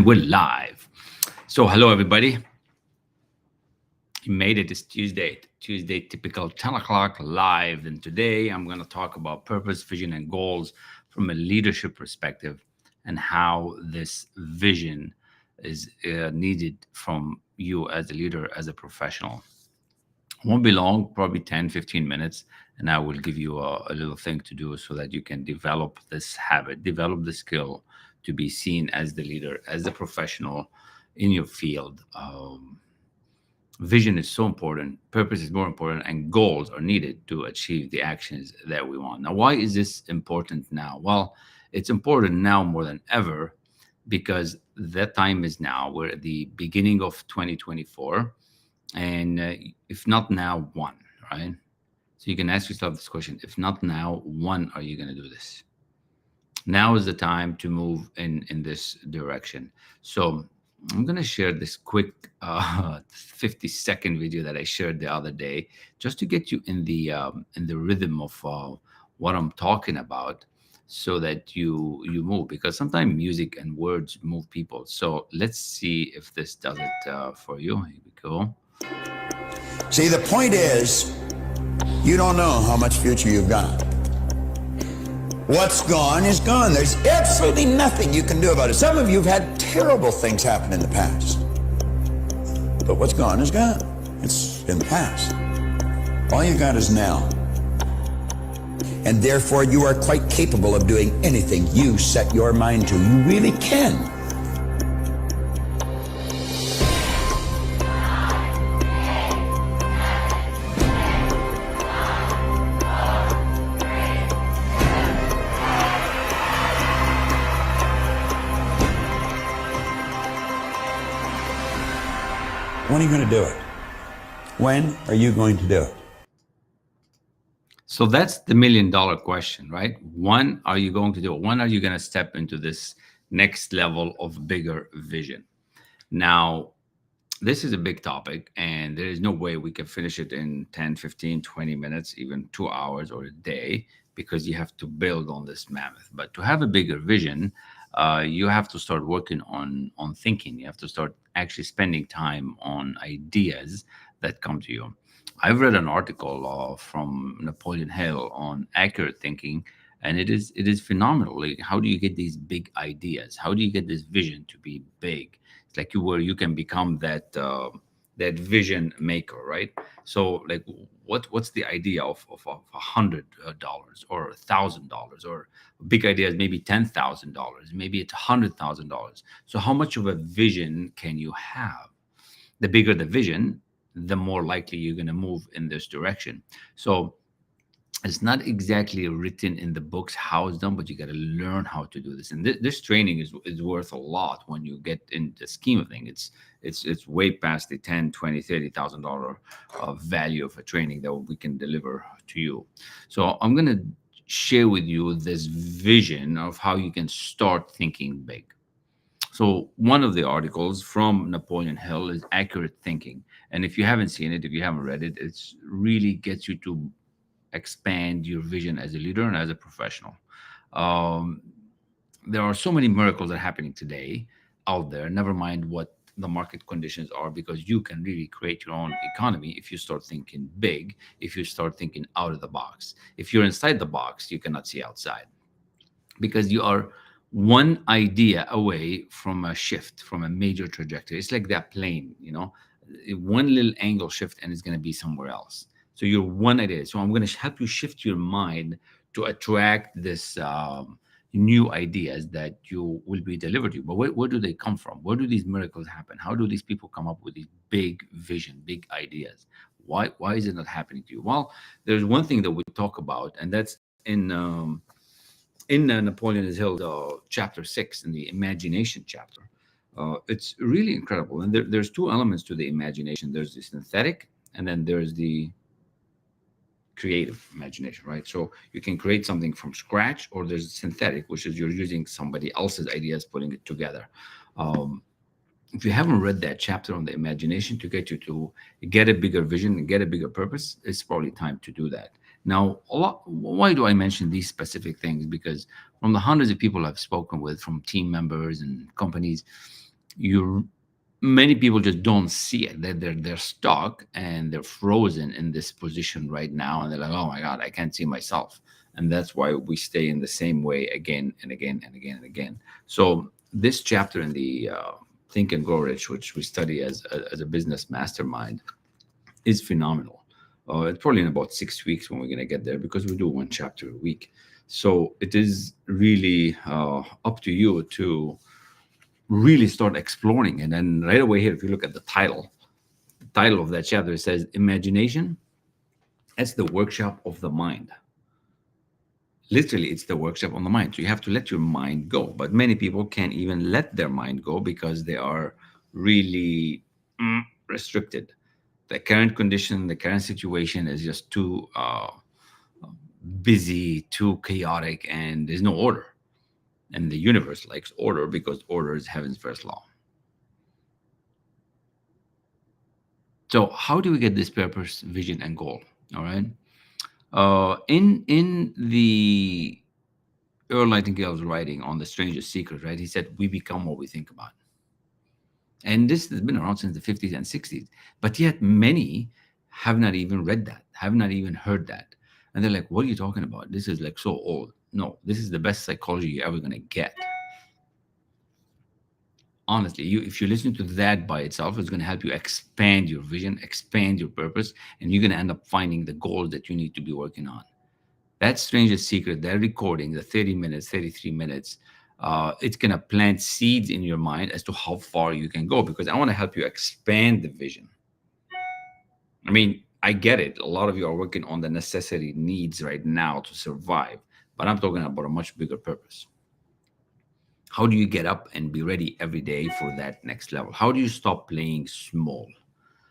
we're live. So, hello, everybody. You made it. It's Tuesday. Tuesday, typical 10 o'clock live. And today I'm going to talk about purpose, vision, and goals from a leadership perspective and how this vision is needed from you as a leader, as a professional. Won't be long, probably 10, 15 minutes. And I will give you a little thing to do so that you can develop this habit, develop the skill to be seen as the leader, as the professional in your field. Vision is so important, purpose is more important, and goals are needed to achieve the actions that we want. Now, why is this important now? Well, it's important now more than ever because that time is now. We're at the beginning of 2024. And if not now, when, right? So you can ask yourself this question: if not now, when are you going to do this? Now is the time to move in this direction. So I'm going to share this quick 50-second video that I shared the other day, just to get you in the rhythm of what I'm talking about, so that you move. Because sometimes music and words move people. So let's see if this does it for you. Here we go. See, the point is, you don't know how much future you've got. What's gone is gone. There's absolutely nothing you can do about it. Some of you have had terrible things happen in the past. But what's gone is gone. It's in the past. All you got is now. And therefore, you are quite capable of doing anything you set your mind to. You really can. When are you going to do it? When are you going to do it? So that's the $1 million question, right? When are you going to do it? When are you going to step into this next level of bigger vision? Now, this is a big topic, and there is no way we can finish it in 10, 15, 20 minutes, even 2 hours or a day, because you have to build on this mammoth. But to have a bigger vision, you have to start working on thinking. You have to start actually spending time on ideas that come to you. I've read an article from Napoleon Hill on accurate thinking, and it is phenomenal. Like, how do you get these big ideas? How do you get this vision to be big? It's like you can become that vision maker, right? So, like, what's the idea of $100 or $1,000, or big ideas, maybe $10,000, maybe it's $100,000. So how much of a vision can you have? The bigger the vision, the more likely you're going to move in this direction. So it's not exactly written in the books how it's done, but you got to learn how to do this. And this training is worth a lot when you get in the scheme of things. It's way past the $10, $20, $30,000 value of a training that we can deliver to you. So I'm going to share with you this vision of how you can start thinking big. So one of the articles from Napoleon Hill is Accurate Thinking. And if you haven't seen it, if you haven't read it, it's really gets you to expand your vision as a leader and as a professional. There are so many miracles that are happening today out there, never mind what the market conditions are, because you can really create your own economy if you start thinking big, if you start thinking out of the box. If you're inside the box, you cannot see outside, because you are one idea away from a shift, from a major trajectory. It's like that plane, one little angle shift and it's going to be somewhere else. So you're one idea. So I'm going to help you shift your mind to attract this new ideas that you will be delivered to you. But where do they come from? Where do these miracles happen? How do these people come up with these big vision, big ideas? Why is it not happening to you? Well, there's one thing that we talk about, and that's in Napoleon Hill, chapter 6, in the imagination chapter. It's really incredible. And there's two elements to the imagination. There's the synthetic, and then there's the creative imagination, right? So you can create something from scratch, or there's synthetic, which is you're using somebody else's ideas, putting it together. If you haven't read that chapter on the imagination to get you to get a bigger vision and get a bigger purpose, it's probably time to do that. Now, why do I mention these specific things? Because from the hundreds of people I've spoken with, from team members and companies, you Many people just don't see it. They're stuck and they're frozen in this position right now, and they're like, oh my god, I can't see myself. And that's why we stay in the same way again and again and again and again. So this chapter in the Think and Grow Rich, which we study as a business mastermind, is phenomenal. It's probably in about 6 weeks when we're going to get there, because we do one chapter a week. So it is really up to you to really start exploring it. And right away here, if you look at the title of that chapter, it says imagination. That's the workshop of the mind. Literally, it's the workshop on the mind. So you have to let your mind go. But many people can't even let their mind go because they are really restricted. The current condition, the current situation is just too busy, too chaotic, and there's no order. And the universe likes order because order is heaven's first law. So how do we get this purpose, vision, and goal? All right. In the Earl Nightingale's writing on the strangest secret, right? He said, "We become what we think about." And this has been around since the 50s and 60s, but yet many have not even read that, have not even heard that, and they're like, "What are you talking about? This is like so old." No, this is the best psychology you're ever gonna get. Honestly, if you listen to that by itself, it's going to help you expand your vision, expand your purpose, and you're going to end up finding the goals that you need to be working on. That strangest secret, that recording, the 30 minutes, 33 minutes, it's going to plant seeds in your mind as to how far you can go, because I want to help you expand the vision. I mean, I get it. A lot of you are working on the necessity needs right now to survive, but I'm talking about a much bigger purpose. How do you get up and be ready every day for that next level? How do you stop playing small?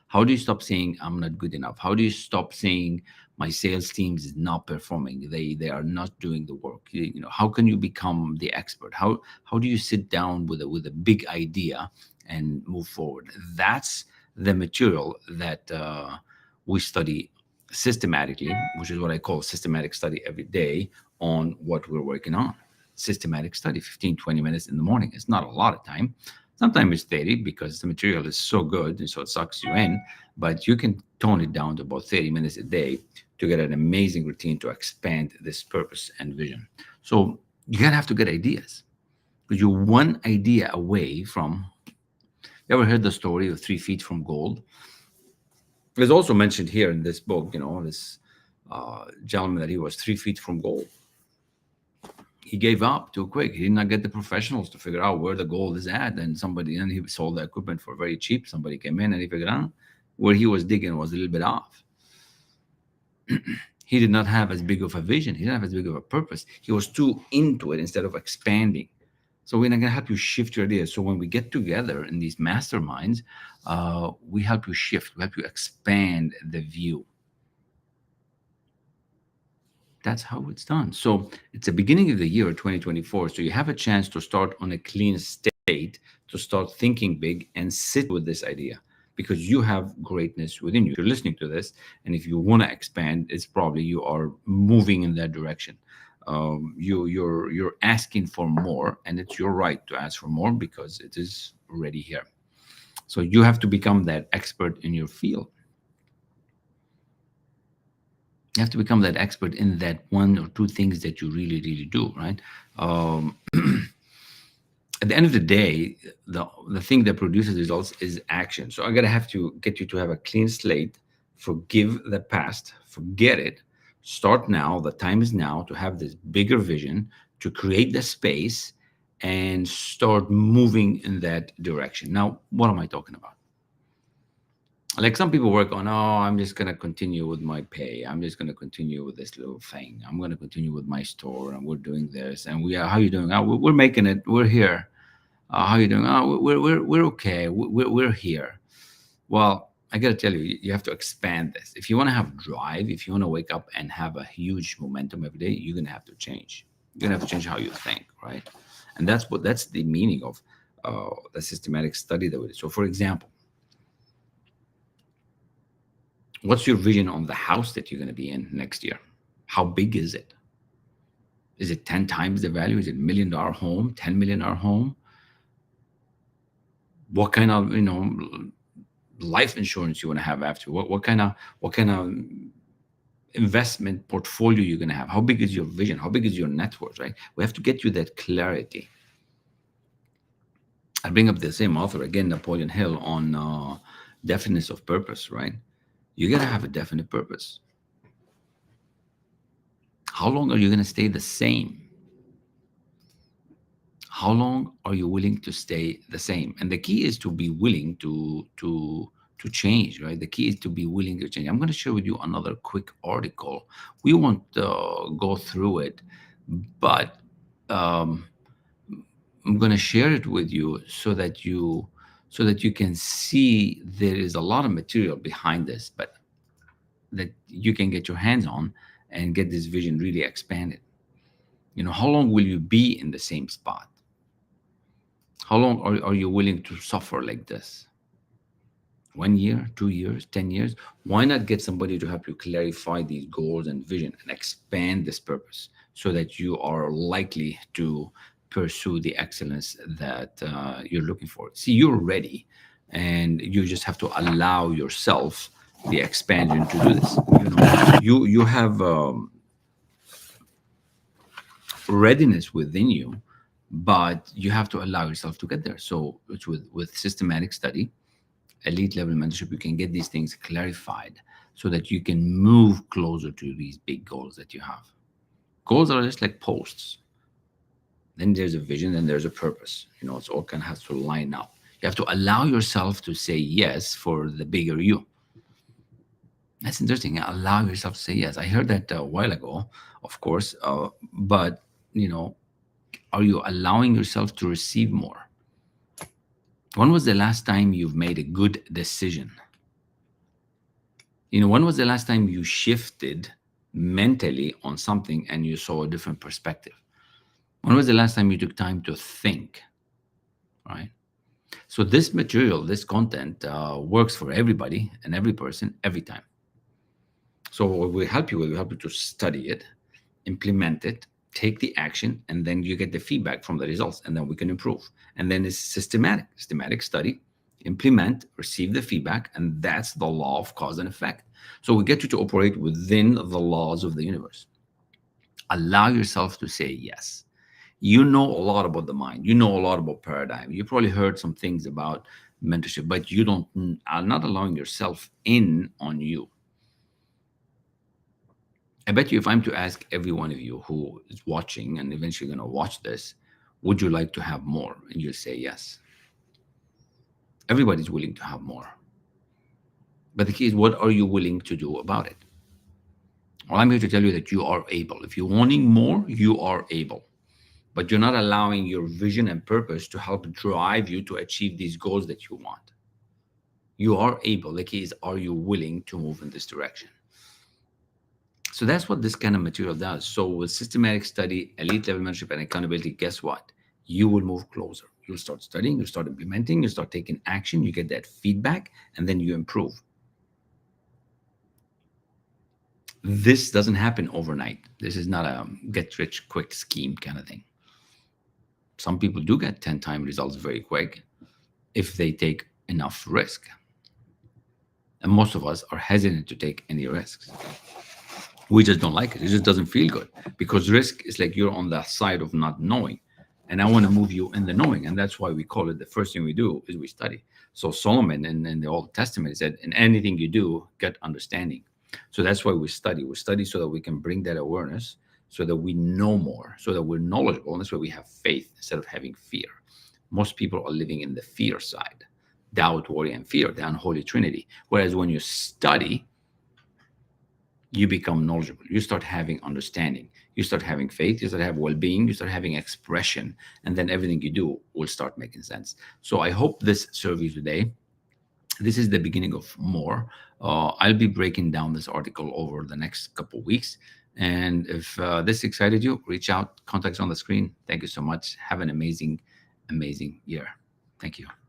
How do you stop saying I'm not good enough? How do you stop saying my sales team is not performing? They are not doing the work. How can you become the expert? How do you sit down with a big idea and move forward? That's the material that we study systematically, which is what I call systematic study every day on what we're working on. Systematic study, 15, 20 minutes in the morning. It's not a lot of time. Sometimes it's 30 because the material is so good and so it sucks you in, but you can tone it down to about 30 minutes a day to get an amazing routine to expand this purpose and vision. So you're going to have to get ideas, because you're one idea away from. You ever heard the story of 3 feet from gold? It's also mentioned here in this book, this gentleman, that he was 3 feet from gold. He gave up too quick. He did not get the professionals to figure out where the gold is at. And he sold the equipment for very cheap. Somebody came in and he figured out where he was digging was a little bit off. He did not have as big of a vision. He didn't have as big of a purpose. He was too into it instead of expanding. So we're not going to help you shift your ideas. So when we get together in these masterminds, we help you shift. We help you expand the view. That's how it's done. So it's the beginning of the year 2024. So you have a chance to start on a clean state, to start thinking big and sit with this idea, because you have greatness within you. If you're listening to this, and if you want to expand, it's probably you are moving in that direction. You're asking for more, and it's your right to ask for more because it is already here. So you have to become that expert in your field. You have to become that expert in that one or two things that you really, really do, right? At the end of the day, the thing that produces results is action. So I gotta have to get you to have a clean slate, forgive the past, forget it, start now. The time is now to have this bigger vision, to create the space and start moving in that direction. Now, what am I talking about? Like some people work on, I'm just going to continue with my pay. I'm just going to continue with this little thing. I'm going to continue with my store, and we're doing this. And we are, how are you doing? We're making it. We're here. How are you doing? We're okay. We're here. Well, I got to tell you, you have to expand this. If you want to have drive, if you want to wake up and have a huge momentum every day, you're going to have to change. You're going to have to change how you think, right? And that's the meaning of the systematic study that we did. So, for example, what's your vision on the house that you're going to be in next year? How big is it? Is it 10 times the value? Is it $1 million home, $10 million home? what kind of life insurance you want to have after, what kind of investment portfolio you're going to have, how big is your vision, how big is your net worth, right? We have to get you that clarity. I bring up the same author again, Napoleon Hill, on definiteness of purpose, right? You got to have a definite purpose. How long are you going to stay the same? How long are you willing to stay the same? And the key is to be willing to change, right? The key is to be willing to change. I'm going to share with you another quick article. We won't go through it, but I'm going to share it with you so that you can see there is a lot of material behind this, but that you can get your hands on and get this vision really expanded. How long will you be in the same spot? How long are you willing to suffer like this? 1 year, 2 years, 10 years? Why not get somebody to help you clarify these goals and vision and expand this purpose so that you are likely to pursue the excellence that you're looking for? See, you're ready, and you just have to allow yourself the expansion to do this. You have readiness within you, but you have to allow yourself to get there. So it's with systematic study, elite level mentorship, you can get these things clarified so that you can move closer to these big goals that you have. Goals are just like posts. Then there's a vision, then there's a purpose. It's all kind of has to line up. You have to allow yourself to say yes for the bigger you. That's interesting. Allow yourself to say yes. I heard that a while ago, of course, but are you allowing yourself to receive more? When was the last time you've made a good decision? When was the last time you shifted mentally on something and you saw a different perspective? When was the last time you took time to think, right? So this material, this content works for everybody and every person every time. So what we help you with, we help you to study it, implement it, take the action, and then you get the feedback from the results, and then we can improve. And then it's systematic study, implement, receive the feedback, and that's the law of cause and effect. So we get you to operate within the laws of the universe. Allow yourself to say yes. You know a lot about the mind. You know a lot about paradigm. You probably heard some things about mentorship, but you are not allowing yourself in on you. I bet you if I'm to ask every one of you who is watching and eventually going to watch this, would you like to have more? And you'll say yes. Everybody's willing to have more. But the key is, what are you willing to do about it? Well, I'm here to tell you that you are able. If you're wanting more, you are able. But you're not allowing your vision and purpose to help drive you to achieve these goals that you want. You are able. The key is, are you willing to move in this direction? So that's what this kind of material does. So with systematic study, elite level mentorship, and accountability, guess what? You will move closer. You'll start studying, you'll start implementing, you start taking action, you get that feedback, and then you improve. This doesn't happen overnight. This is not a get-rich-quick scheme kind of thing. Some people do get 10-time results very quick if they take enough risk. And most of us are hesitant to take any risks. We just don't like it. It just doesn't feel good, because risk is like you're on the side of not knowing. And I want to move you in the knowing. And that's why we call it, the first thing we do is we study. So Solomon in the Old Testament said, in anything you do, get understanding. So that's why we study. We study so that we can bring that awareness, so that we know more, so that we're knowledgeable. And that's why we have faith instead of having fear. Most people are living in the fear side, doubt, worry, and fear, the unholy trinity. Whereas when you study, you become knowledgeable. You start having understanding. You start having faith. You start having well-being. You start having expression. And then everything you do will start making sense. So I hope this served you today. This is the beginning of more. I'll be breaking down this article over the next couple of weeks. And if this excited you, reach out. Contacts on the screen. Thank you so much. Have an amazing, amazing year. Thank you.